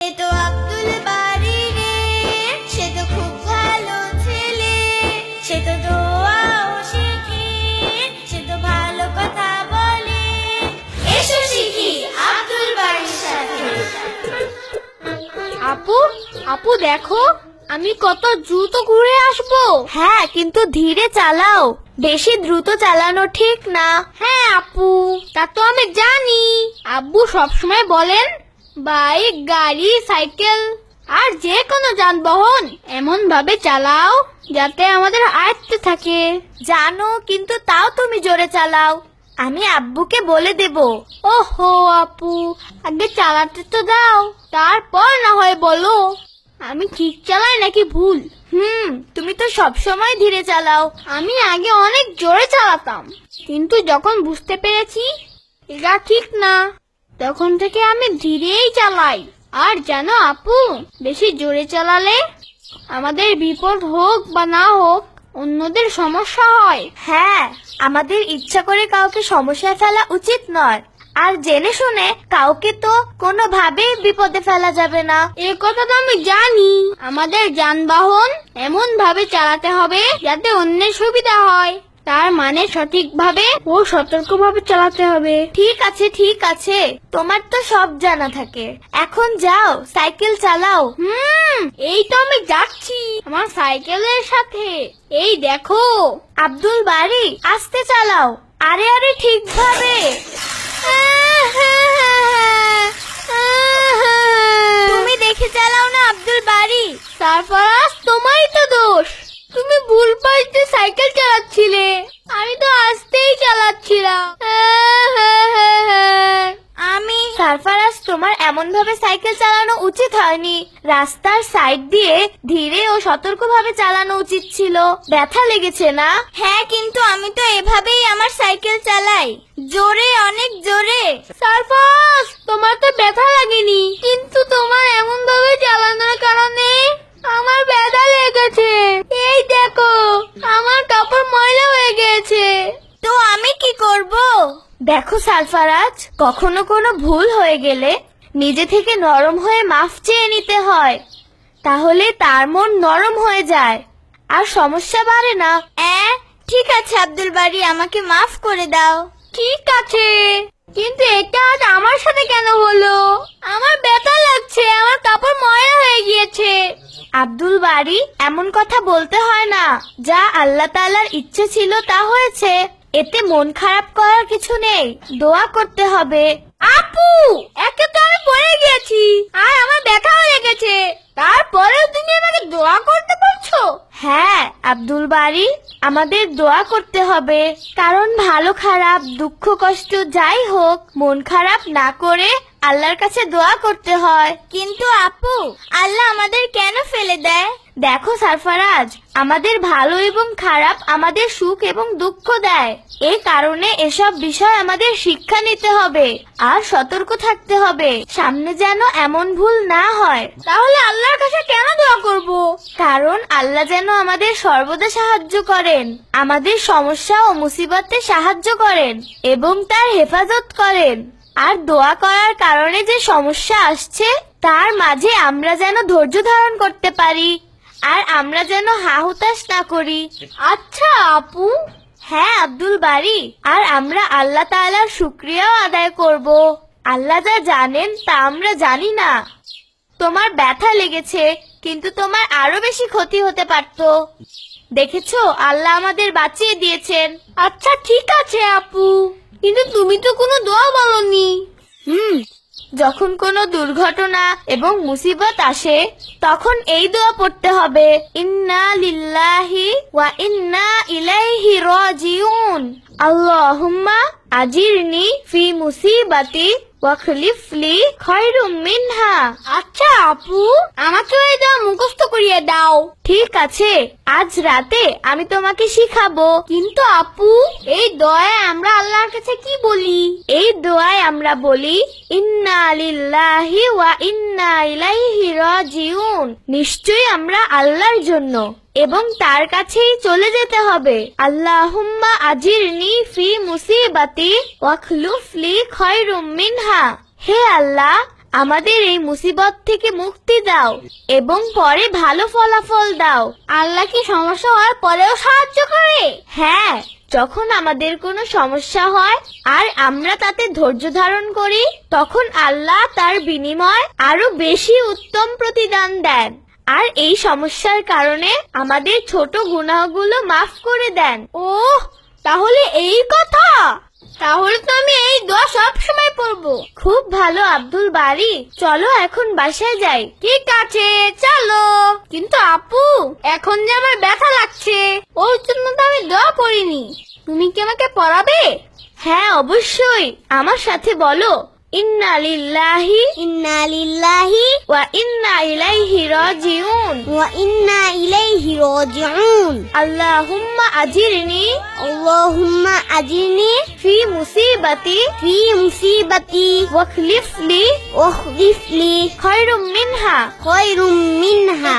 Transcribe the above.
এ তো আব্দুল বারী রে, সে তো খুব ভালো ছেলে, সে তো দোয়াও শিখে, সে তো ভালো কথা বলে। এসো শিখি আব্দুল বারীর সাথে। আপু আপু দেখো, আমি কত দ্রুত ঘুরে আসবো। হ্যাঁ, কিন্তু ধীরে চালাও, বেশি দ্রুত চালানো ঠিক না। হ্যাঁ আপু, তা তো আমি জানি। আব্বু সবসময় বলেন বাইক, গাড়ি, সাইকেল আর যে কোনো যানবাহন এমন ভাবে চালাও যাতে আমাদের আয়ত্তে থাকে। জানো, কিন্তু তাও তুমি জোরে চালাও। আমি আব্বুকে বলে দেব। ওহো আপু, আগে চালাতে তো দাও, তারপর না হয় বলো আমি ঠিক চালাই নাকি ভুল। তুমি তো সব সময় ধীরে চালাও। আমি আগে অনেক জোরে চালাতাম, কিন্তু যখন বুঝতে পেরেছি এটা ঠিক না, তখন থেকে আমি ধীরেই চালাই। আর জানো আপু, বেশি জোরে চালালে আমাদের বিপদ হোক বা না হোক অন্যদের সমস্যা হয়। হ্যাঁ, আমাদের ইচ্ছা করে কাউকে সমস্যায় ফেলা উচিত নয়, আর জেনে শুনে কাউকে তো কোনোভাবেই বিপদে ফেলা যাবে না। এ কথা তো আমি জানি। আমাদের যানবাহন এমন ভাবে চালাতে হবে যাতে অন্যের সুবিধা হয়, তার মানে সঠিকভাবে ও সতর্কভাবে চালাতে হবে। ঠিক আছে ঠিক আছে, তোমার তো সব জানা থাকে। এখন যাও, সাইকেল চালাও। এই তো আমি যাচ্ছি আমার সাইকেলের সাথে। এই দেখো আব্দুল বারী, আস্তে চালাও। আরে আরে, ঠিকভাবে। তুমি দেখে চালাও না আব্দুল বারী। সারফারাজ, তোমারই তো দোষ। তুমি ভুল পাশে সাইকেল চালাচ্ছিলে, আমি তো আস্তেই চালাচ্ছিলাম। সারফারাজ, তোমার এমন ভাবে সাইকেল চালানো উচিত হয়নি। রাস্তার সাইড দিয়ে ধীরে ও সতর্কভাবে চালানো উচিত ছিল। ব্যথা লেগেছে না? হ্যাঁ, কিন্তু আমি তো এভাবেই আমার সাইকেল চালাই, জোরে, অনেক জোরে। সারফারাজ, তোমার তো ব্যথা লাগেনি, কিন্তু তোমার এমন ভাবে চালানোর কারণে আমার ব্যথা লেগেছে। এই দেখো, আমার কাপড় ময়লা হয়ে গেছে। তো আমি কি করব? দেখো সারফারাজ, কখনো কোনো ভুল হয়ে গেলে নিজে থেকে নরম হয়ে মাফ চেয়ে নিতে হয়, তাহলে তার মন নরম হয়ে যায় আর সমস্যা বাড়ে না। ঠিক আছে আব্দুল বারী, আমাকে মাফ করে দাও। ঠিক আছে, কিন্তু এটা আজ আমার সাথে কেন হলো? আমার ব্যথা লাগছে, আমার কাপড় ময়লা হয়ে গিয়েছে। আব্দুল বারী, এমন কথা বলতে হয় না। যা আল্লাহ তাআলার ইচ্ছে ছিল তা হয়েছে, এতে মন খারাপ করার কিছু নেই। দোয়া করতে হবে। আপু, একে তো আমি পড়ে গিয়েছি আর আমার ব্যথাও লেগেছে, তারপরেও তুমি আমাকে দোয়া করতে বলছো? হ্যাঁ আব্দুল বারী, আমাদের দোয়া করতে হবে, কারণ ভালো খারাপ, দুঃখ কষ্ট যাই হোক, মন খারাপ না করে আল্লাহর কাছে দোয়া করতে হয়। কিন্তু আপু, আল্লাহ আমাদের কেন ফেলে দেয়? দেখো সারফারাজ, আমাদের ভালো এবং খারাপ, আমাদের সুখ এবং দুঃখ দেয়। এই কারণে এসব বিষয় আমাদের শিক্ষা নিতে হবে আর সতর্ক থাকতে হবে, সামনে যেন এমন ভুল না হয়। তাহলে আল্লাহর কাছে কেন দোয়া করব? কারণ আল্লাহ যেন আমাদের সর্বদা সাহায্য করেন, আমাদের সমস্যা ও মুসিবতে সাহায্য করেন এবং তার হেফাজত করেন। আর দোয়া করার কারণে যে সমস্যা আসছে তার মাঝে আমরা যেন ধৈর্য ধারণ করতে পারি, আর আমরা যেন হা-হুতাশ না করি। আচ্ছা আপু। হ্যাঁ আব্দুল বারী, আর আমরা আল্লাহ তাআলার শুকরিয়াও আদায় করব। আল্লাহ যা জানেন তা আমরা জানি না। তোমার ব্যথা লেগেছে, কিন্তু তোমার আরো বেশি ক্ষতি হতে পারতো। দেখেছো, আল্লাহ আমাদের বাঁচিয়ে দিয়েছেন। আচ্ছা ঠিক আছে আপু, কিন্তু তুমি তো কোনো দোয়া বলনি। যখন কোনো দুর্ঘটনা এবং মুসিবত আসে তখন এই দোয়া পড়তে হবে, ইন্না লিল্লাহি ওয়া ইন্না ইলাইহি রাজিউন। আল্লাহুম্মা আজিরনি ফি মুসিবাতি ওয়াখলিফ লি খায়রুম মিনহা। আচ্ছা আপু, আমাকে এই দোয়া মুখস্থ করিয়ে দাও। ঠিক আছে, আজ রাতে আমি তোমাকে শিখাবো। কিন্তু আপু, এই দোয়ায় আমরা আল্লাহর কাছে কি বলি? এই দোয়ায় আমরা বলি, ইন্না লিল্লাহি ওয়া ইন্না ইলাইহি রাজিউন। নিশ্চয়ই আমরা আল্লাহর জন্য এবং তার কাছেই চলে যেতে হবে। আল্লাহুম্মা আজিরনি ফি মুসিবাতি ওয়াখলুফ লি খায়রুম মিনহা। হে আল্লাহ, আমাদের এই মুসিবত থেকে মুক্তি দাও এবং পরে ভালো ফলাফল দাও। আল্লাহ কি সমস্যা হওয়ার পরেও সাহায্য করে? হ্যাঁ, যখন আমাদের কোনো সমস্যা হয় আর আমরা তাতে ধৈর্য ধারণ করি, তখন আল্লাহ তার বিনিময় আরো বেশি উত্তম প্রতিদান দেন আর এই সমস্যার কারণে আমাদের ছোট গুনাহগুলো মাফ করে দেন। ওহ, তাহলে এই কথা। তাহলে তো আমি এই দোয়া সব সময় পড়বো। খুব ভালো আব্দুল বারী, চলো এখন বাসায় যাই। ঠিক আছে, চলো। কিন্তু আপু, এখন যে আমার ব্যথা লাগছে, ওর জন্য তো আমি দোয়া পড়িনি। তুমি কি আমাকে পড়াবে? হ্যাঁ, অবশ্যই। আমার সাথে বলো, ইন্না লিল্লাহি ইন্না লিল্লাহি ওয়া ইন্না ইলাইহি রাজিউন। ওয়া ইন্না ইলাইহি রাজিউন। আল্লাহুম্মা আজিরনি আল্লাহুম্মা আজিরনি ফি মুসিবাতি ফি মুসিবাতি ওয়াখলিফলি ওয়াখলিফ লি খায়রুম মিনহা। খায়রুম মিনহা।